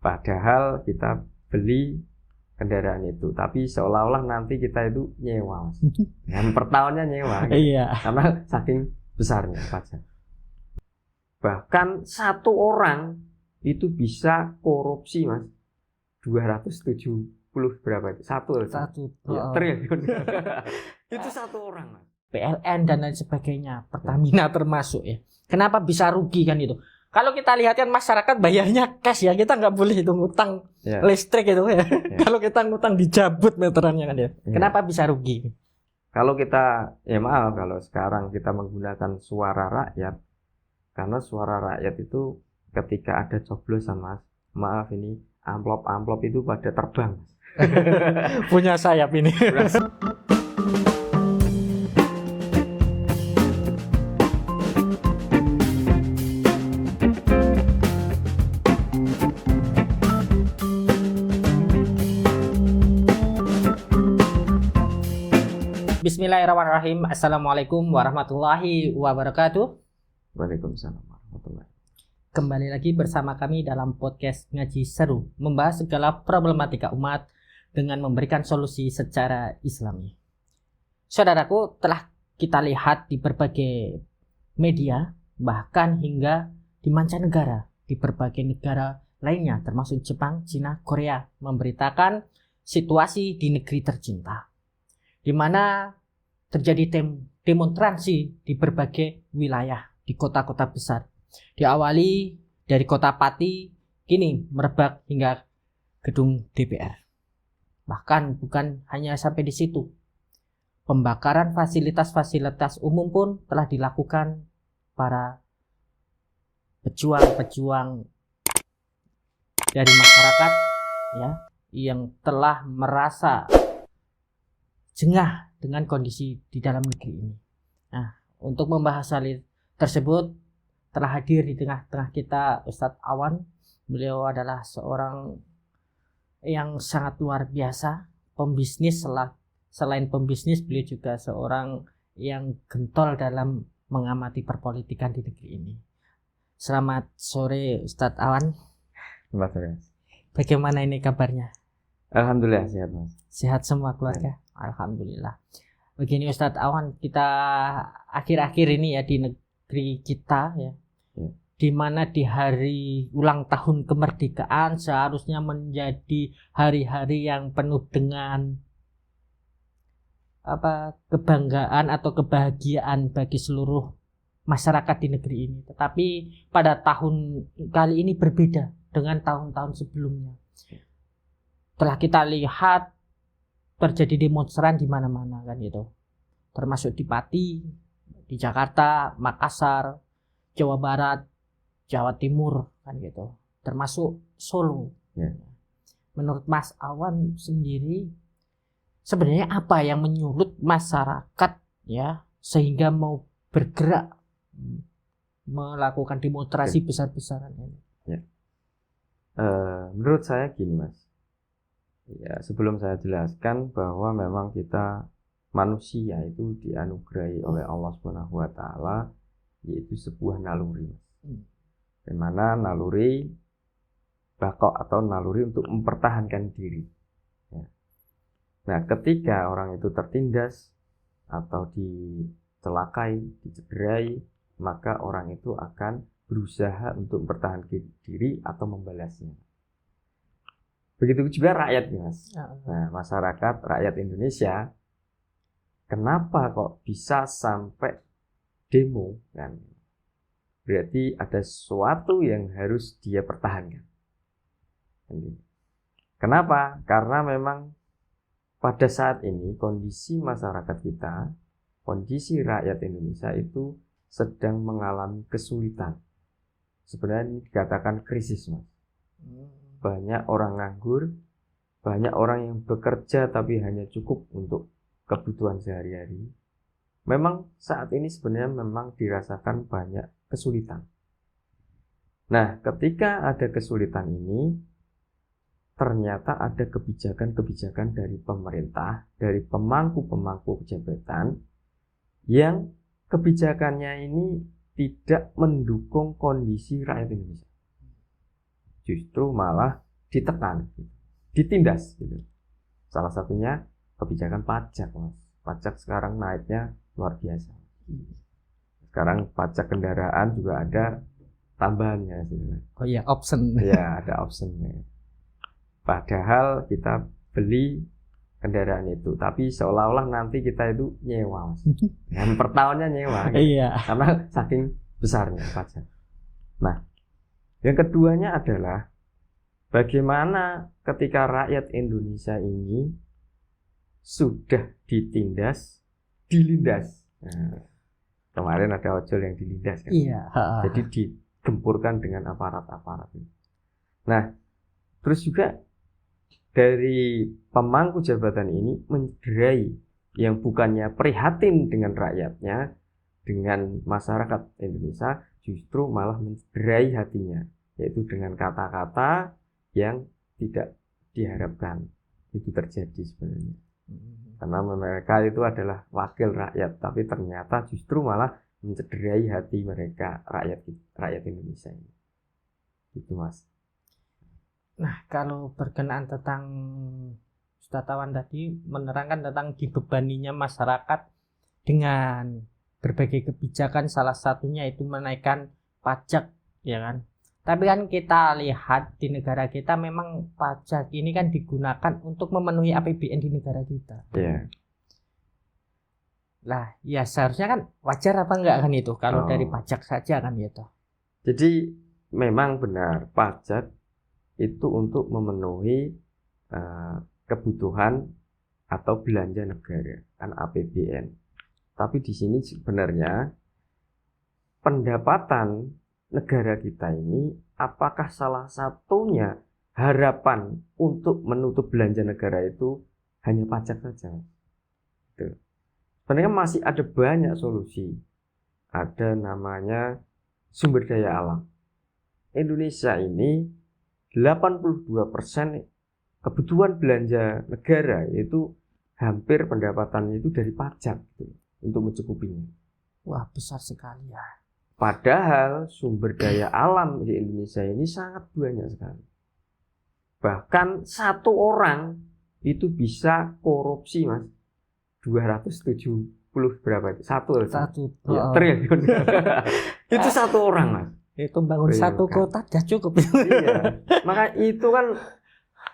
Padahal kita beli kendaraan itu, tapi seolah-olah nanti kita itu nyewa, dan per tahunnya nyewa, gitu. Iya. Karena saking besarnya pajak. Bahkan satu orang itu bisa korupsi, Mas, 270 berapa itu? Satu ya, triliun. Itu satu orang, Mas. PLN dan lain sebagainya, Pertamina termasuk ya. Kenapa bisa rugi kan itu? Kalau kita lihat kan masyarakat bayarnya cash ya, kita nggak boleh itu ngutang listrik itu ya. Kalau kita ngutang dijabut meterannya kan ya. Kenapa bisa rugi? Kalau kita, ya maaf, kalau sekarang kita menggunakan suara rakyat, karena suara rakyat itu ketika ada coblosan, Mas, maaf ini amplop itu pada terbang. Punya sayap ini. Bismillahirrahmanirrahim. Assalamualaikum warahmatullahi wabarakatuh. Waalaikumsalam warahmatullahi. Kembali lagi bersama kami dalam podcast Ngaji Seru, membahas segala problematika umat dengan memberikan solusi secara Islami. Saudaraku, telah kita lihat di berbagai media, bahkan hingga di mancanegara, di berbagai negara lainnya termasuk Jepang, Cina, Korea, memberitakan situasi di negeri tercinta, di mana terjadi demonstrasi di berbagai wilayah di kota-kota besar. Diawali dari kota Pati, kini merebak hingga gedung DPR. Bahkan bukan hanya sampai di situ. Pembakaran fasilitas-fasilitas umum pun telah dilakukan para pejuang-pejuang dari masyarakat ya, yang telah merasa jengah dengan kondisi di dalam negeri ini. Nah, untuk membahas hal tersebut telah hadir di tengah-tengah kita Ustadz Awan. Beliau adalah seorang yang sangat luar biasa, pembisnis. Selain pembisnis, beliau juga seorang yang gentol dalam mengamati perpolitikan di negeri ini. Selamat sore Ustadz Awan. Selamat sore. Bagaimana ini kabarnya? Alhamdulillah sehat, Mas. Sehat semua keluarga? Alhamdulillah. Begini Ustadz Awan, kita akhir-akhir ini ya di negeri kita ya, di mana di hari ulang tahun kemerdekaan seharusnya menjadi hari-hari yang penuh dengan kebanggaan atau kebahagiaan bagi seluruh masyarakat di negeri ini. Tetapi pada tahun kali ini berbeda dengan tahun-tahun sebelumnya. Telah kita lihat terjadi demonstran di mana-mana kan gitu. Termasuk di Pati, di Jakarta, Makassar, Jawa Barat, Jawa Timur kan gitu. Termasuk Solo. Menurut Mas Awan sendiri, sebenarnya apa yang menyulut masyarakat ya sehingga mau bergerak melakukan demonstrasi besar-besaran ini? Menurut saya gini, Mas. Ya, sebelum saya jelaskan bahwa memang kita manusia itu dianugerahi oleh Allah Subhanahu wa taala yaitu sebuah naluri. Di mana naluri baqa atau naluri untuk mempertahankan diri. Ya. Nah, ketika orang itu tertindas atau dicelakai, dicederai, maka orang itu akan berusaha untuk mempertahankan diri atau membalasnya. Begitu juga rakyat, Mas. Nah, masyarakat, rakyat Indonesia, kenapa kok bisa sampai demo? Kan? Berarti ada sesuatu yang harus dia pertahankan. Kenapa? Karena memang pada saat ini kondisi masyarakat kita, kondisi rakyat Indonesia itu sedang mengalami kesulitan. Sebenarnya ini dikatakan krisis, Mas. Banyak orang nganggur, banyak orang yang bekerja tapi hanya cukup untuk kebutuhan sehari-hari. Memang saat ini sebenarnya memang dirasakan banyak kesulitan. Nah, ketika ada kesulitan ini, ternyata ada kebijakan-kebijakan dari pemerintah, dari pemangku-pemangku jabatan, yang kebijakannya ini tidak mendukung kondisi rakyat Indonesia. Justru malah ditekan, ditindas gitu. Salah satunya kebijakan pajak, Mas. Pajak sekarang naiknya luar biasa. Sekarang pajak kendaraan juga ada tambahannya gitu. Oh iya, option. Ya, ada optionnya. Padahal kita beli kendaraan itu, tapi seolah-olah nanti kita itu nyewa, Mas. Yang per tahunnya nyewa gitu. Iya. Karena saking besarnya pajak. Nah, yang keduanya adalah bagaimana ketika rakyat Indonesia ini sudah ditindas, dilindas. Nah, kemarin ada ojol yang dilindas kan. Iya. Jadi digempurkan dengan aparat-aparat. Nah, terus juga dari pemangku jabatan ini mencederai yang bukannya prihatin dengan rakyatnya, dengan masyarakat Indonesia, justru malah mencederai hatinya, yaitu dengan kata-kata yang tidak diharapkan itu terjadi sebenarnya. Karena mereka itu adalah wakil rakyat, tapi ternyata justru malah mencederai hati mereka, rakyat Indonesia ini. Gitu, Mas. Nah, kalau berkenaan tentang wisatawan tadi menerangkan tentang dibebaninya masyarakat dengan berbagai kebijakan, salah satunya itu menaikkan pajak, ya kan? Tapi kan kita lihat di negara kita memang pajak ini kan digunakan untuk memenuhi APBN di negara kita. Iya. Lah, ya seharusnya kan wajar apa enggak kan itu kalau dari pajak saja kan gitu. Jadi memang benar pajak itu untuk memenuhi kebutuhan atau belanja negara kan APBN. Tapi di sini sebenarnya pendapatan negara kita ini apakah salah satunya harapan untuk menutup belanja negara itu hanya pajak saja? Gitu. Sebenarnya masih ada banyak solusi. Ada namanya sumber daya alam. Indonesia ini 82% kebutuhan belanja negara itu hampir pendapatannya itu dari pajak gitu, untuk mencukupinya. Wah, besar sekali ya. Padahal sumber daya alam di Indonesia ini sangat banyak sekali. Bahkan satu orang itu bisa korupsi, Mas. 270 berapa itu? Satu ya, triliun. Itu satu orang, Mas. Itu bangun satu kota sudah cukup. Iya. Maka itu kan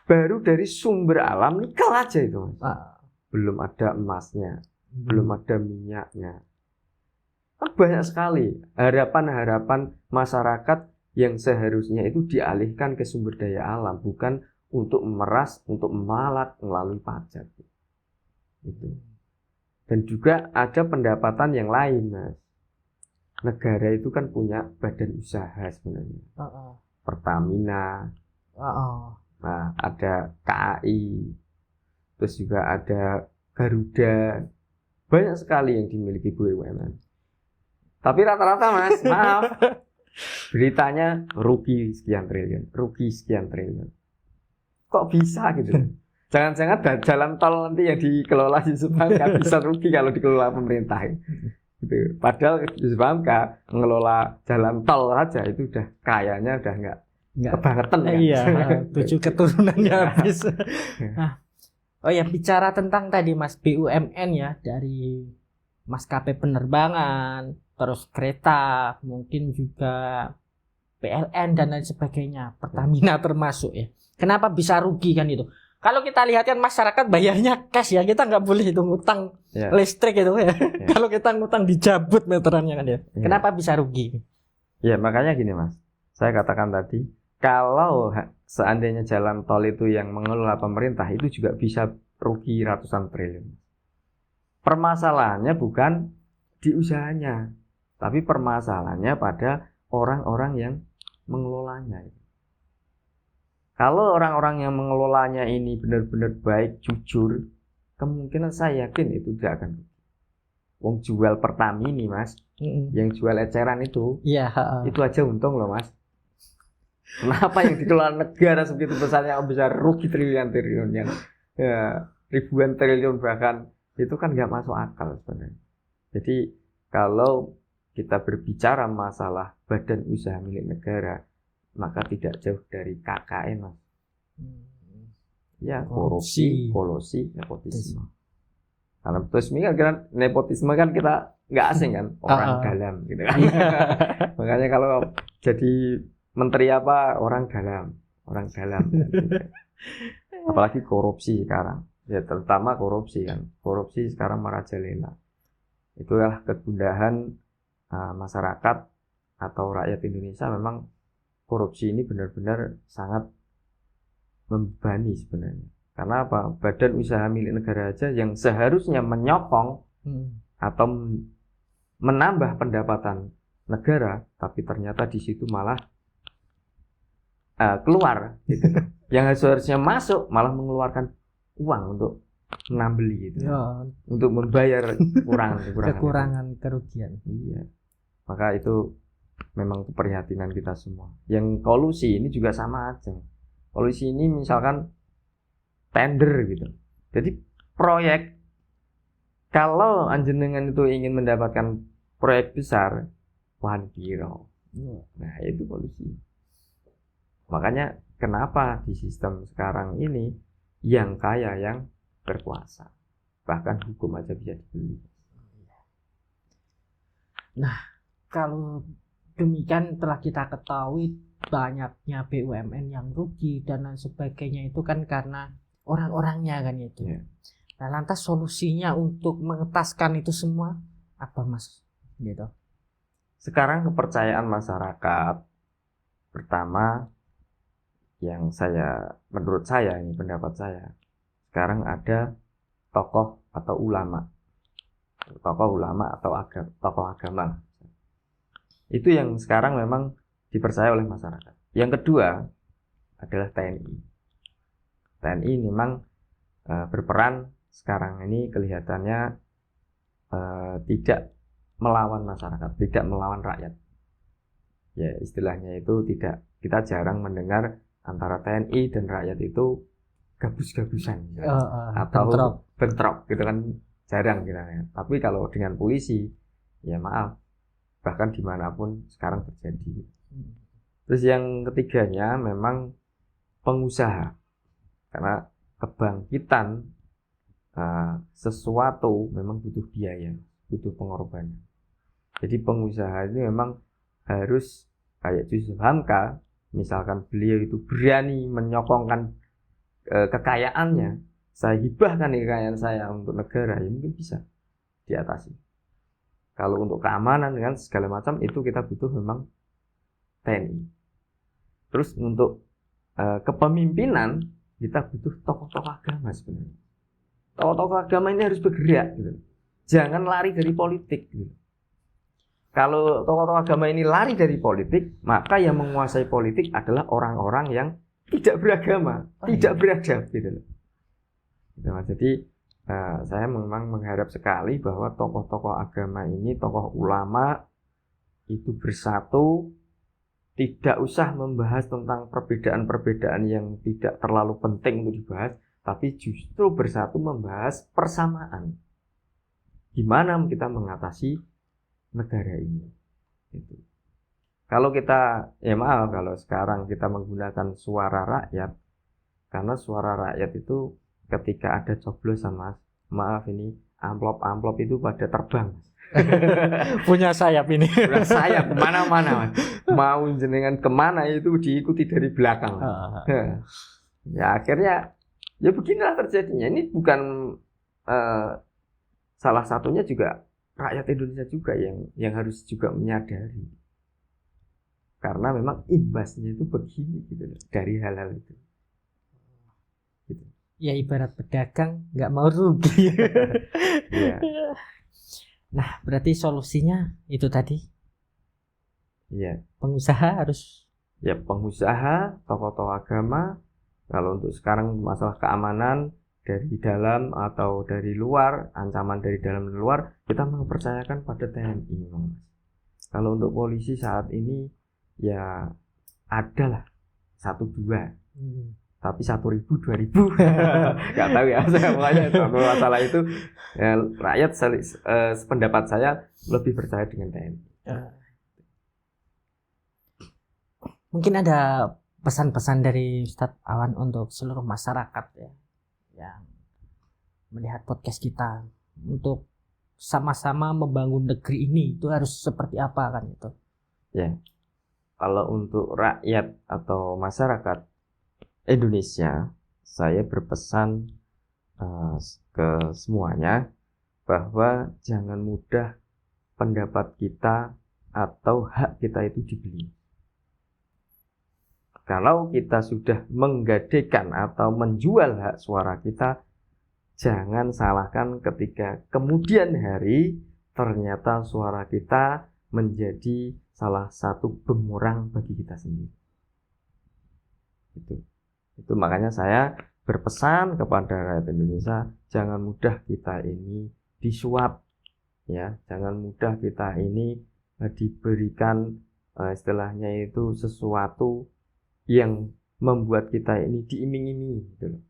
baru dari sumber alam nikel aja itu, Mas. Belum ada emasnya, belum ada minyaknya. Kan banyak sekali harapan-harapan masyarakat yang seharusnya itu dialihkan ke sumber daya alam, bukan untuk memeras, untuk memalak melalui pajak. Itu. Dan juga ada pendapatan yang lain, Mas. Negara itu kan punya badan usaha sebenarnya. Pertamina. Nah, ada KAI. Terus juga ada Garuda. Banyak sekali yang dimiliki BUMN. Tapi rata-rata, Mas, maaf. Beritanya rugi sekian triliun, rugi sekian triliun. Kok bisa gitu? Jangan-jangan jalan tol nanti yang dikelola Yusuf Hamka bisa rugi kalau dikelola pemerintah. Gitu. Padahal Yusuf Hamka mengelola jalan tol aja itu udah kayanya udah enggak kebangetan kan. Iya, 7 keturunannya habis. Nah, oh ya, bicara tentang tadi Mas BUMN ya, dari maskapai penerbangan, terus kereta, mungkin juga PLN dan lain sebagainya, Pertamina termasuk ya. Kenapa bisa rugi kan itu? Kalau kita lihat kan masyarakat bayarnya cash ya, kita nggak boleh itu ngutang listrik itu ya. Kalau kita ngutang dijabut meterannya kan ya. Kenapa bisa rugi? Ya makanya gini, Mas, saya katakan tadi, kalau seandainya jalan tol itu yang mengelola pemerintah itu juga bisa rugi ratusan triliun. Permasalahannya bukan di usahanya, tapi permasalahannya pada orang-orang yang mengelolanya. Kalau orang-orang yang mengelolanya ini benar-benar baik, jujur, kemungkinan saya yakin itu tidak akan. Wong jual Pertamini, Mas, yang jual eceran itu, itu aja untung loh, Mas. Kenapa yang dikelola negara sebegitu besarnya bisa rugi triliun-triliun yang ribuan triliun bahkan, itu kan nggak masuk akal sebenarnya. Jadi kalau kita berbicara masalah badan usaha milik negara, maka tidak jauh dari KKN, Mas. Ya, korupsi, kolusi, nepotisme. Karena nepotisme kan kita nggak asing kan, orang dalam gitu kan. Makanya kalau jadi menteri apa orang dalam. Gitu. Apalagi korupsi sekarang, ya terutama korupsi kan. Korupsi sekarang merajalela. Itulah kegundahan masyarakat atau rakyat Indonesia. Memang korupsi ini benar-benar sangat membebani sebenarnya. Karena apa? Badan usaha milik negara aja yang seharusnya menyokong atau menambah pendapatan negara, tapi ternyata di situ malah keluar gitu. Yang seharusnya masuk malah mengeluarkan uang untuk menambeli gitu. Ya. Untuk membayar kekurangan kerugian. Iya. Maka itu memang keprihatinan kita semua. Yang kolusi ini juga sama aja. Kolusi ini misalkan tender gitu. Jadi proyek, kalau anjenengan itu ingin mendapatkan proyek besar, wanpiro. Nah, itu kolusi. Makanya kenapa di sistem sekarang ini yang kaya yang berkuasa. Bahkan hukum aja bisa dibeli. Nah, kalau demikian telah kita ketahui banyaknya BUMN yang rugi dan lain sebagainya itu kan karena orang-orangnya kan itu. Yeah. Nah, lantas solusinya untuk mengetaskan itu semua apa, Mas? Gitu. Sekarang kepercayaan masyarakat pertama yang menurut saya ini pendapat saya, sekarang ada tokoh atau ulama atau tokoh agama. Itu yang sekarang memang dipercaya oleh masyarakat. Yang kedua adalah TNI. TNI memang berperan sekarang ini kelihatannya tidak melawan masyarakat, tidak melawan rakyat. Ya, istilahnya itu tidak, kita jarang mendengar antara TNI dan rakyat itu gabus-gabusan atau bentrok gitu kan, jarang gitu. Tapi kalau dengan polisi, ya maaf, bahkan dimanapun sekarang terjadi. Terus yang ketiganya memang pengusaha, karena kebangkitan sesuatu memang butuh biaya, butuh pengorbanan. Jadi pengusaha ini memang harus kayak Yusuf Hamka, misalkan beliau itu berani menyokongkan kekayaannya, saya hibahkan kekayaan saya untuk negara, ya mungkin bisa diatasi. Kalau untuk keamanan dengan segala macam itu kita butuh memang TNI. Terus untuk kepemimpinan kita butuh tokoh-tokoh agama sebenarnya. Tokoh-tokoh agama ini harus bergerak gitu. Jangan lari dari politik gitu. Kalau tokoh-tokoh agama ini lari dari politik, maka yang menguasai politik adalah orang-orang yang tidak beragama, tidak beradab gitu. Jadi saya memang mengharap sekali bahwa tokoh-tokoh agama ini, tokoh ulama itu bersatu, tidak usah membahas tentang perbedaan-perbedaan yang tidak terlalu penting untuk dibahas, tapi justru bersatu membahas persamaan. Gimana kita mengatasi negara ini. Gitu. Kalau kita, ya maaf, kalau sekarang kita menggunakan suara rakyat, karena suara rakyat itu ketika ada coblosan, Mas, maaf ini, amplop-amplop itu pada terbang. Punya sayap ini. Punya sayap kemana-mana, Mas. Mau jenengan kemana itu diikuti dari belakang. Ya akhirnya ya beginilah terjadinya. Ini bukan salah satunya juga rakyat Indonesia juga yang harus juga menyadari. Karena memang imbasnya itu begini gitu dari hal-hal itu. Gitu. Ya ibarat pedagang nggak mau rugi. Ya. Nah, berarti solusinya itu tadi. Iya. Pengusaha harus. Ya, pengusaha, tokoh-tokoh agama. Kalau untuk sekarang masalah keamanan dari dalam atau dari luar, ancaman dari dalam dan luar, kita mempercayakan pada TNI. Kalau untuk polisi saat ini, ya adalah 1-2. Tapi 1.000, 2.000 nggak tahu ya, saya makanya masalah itu ya, rakyat sependapat saya lebih percaya dengan TNI. Mungkin ada pesan-pesan dari Ustadz Awan untuk seluruh masyarakat ya yang melihat podcast kita untuk sama-sama membangun negeri ini itu harus seperti apa kan itu? Ya, kalau untuk rakyat atau masyarakat Indonesia, saya berpesan ke semuanya bahwa jangan mudah pendapat kita atau hak kita itu dibeli. Kalau kita sudah menggadaikan atau menjual hak suara kita, jangan salahkan ketika kemudian hari ternyata suara kita menjadi salah satu bumerang bagi kita sendiri. Itu makanya saya berpesan kepada rakyat Indonesia, jangan mudah kita ini disuap, ya, jangan mudah kita ini diberikan istilahnya itu sesuatu yang membuat kita ini diiming-imingi gitu loh.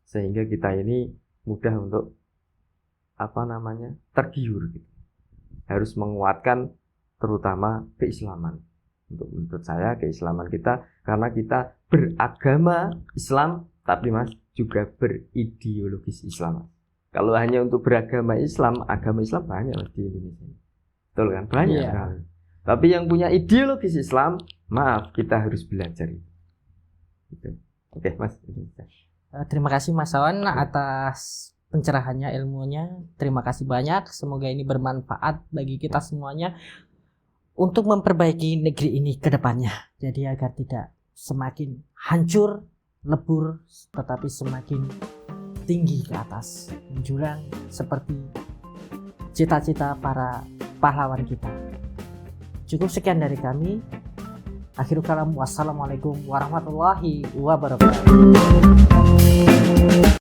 Sehingga kita ini mudah untuk tergiur gitu. Harus menguatkan terutama keislaman. Menurut saya keislaman kita, karena kita beragama Islam tapi Mas juga berideologis Islam. Kalau hanya untuk beragama Islam, agama Islam banyak Mas di Indonesia. Betul kan? Banyak sekali. Tapi yang punya ideologis Islam, maaf, kita harus belajar. Gitu. Oke, Mas. Terima kasih Mas Awan atas pencerahannya, ilmunya. Terima kasih banyak. Semoga ini bermanfaat bagi kita semuanya untuk memperbaiki negeri ini ke depannya. Jadi agar tidak semakin hancur, lebur, tetapi semakin tinggi ke atas, menjulang seperti cita-cita para pahlawan kita. Cukup sekian dari kami. Akhirul kalam, wassalamualaikum warahmatullahi wabarakatuh.